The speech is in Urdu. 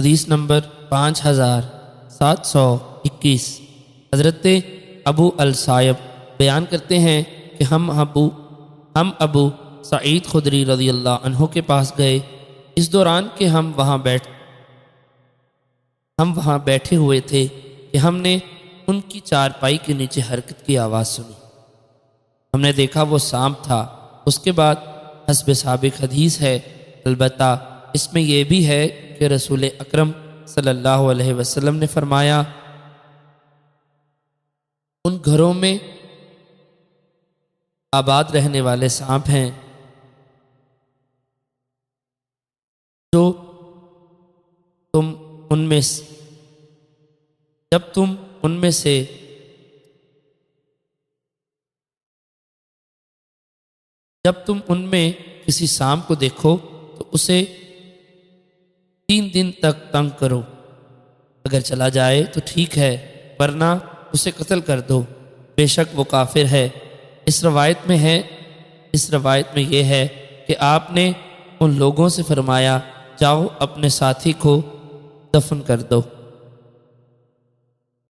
حدیث نمبر 5721۔ حضرت ابو الصائب بیان کرتے ہیں کہ ہم ابو سعید خدری رضی اللہ عنہ کے پاس گئے، اس دوران کہ ہم وہاں بیٹھے ہوئے تھے کہ ہم نے ان کی چارپائی کے نیچے حرکت کی آواز سنی۔ ہم نے دیکھا وہ سانپ تھا۔ اس کے بعد حسب سابق حدیث ہے، البتہ اس میں یہ بھی ہے کہ رسول اکرم صلی اللہ علیہ وسلم نے فرمایا، ان گھروں میں آباد رہنے والے سانپ ہیں جب تم ان میں کسی سانپ کو دیکھو تو اسے 3 دن تک تنگ کرو، اگر چلا جائے تو ٹھیک ہے، ورنہ اسے قتل کر دو، بے شک وہ کافر ہے۔ اس روایت میں یہ ہے کہ آپ نے ان لوگوں سے فرمایا، جاؤ اپنے ساتھی کو دفن کر دو۔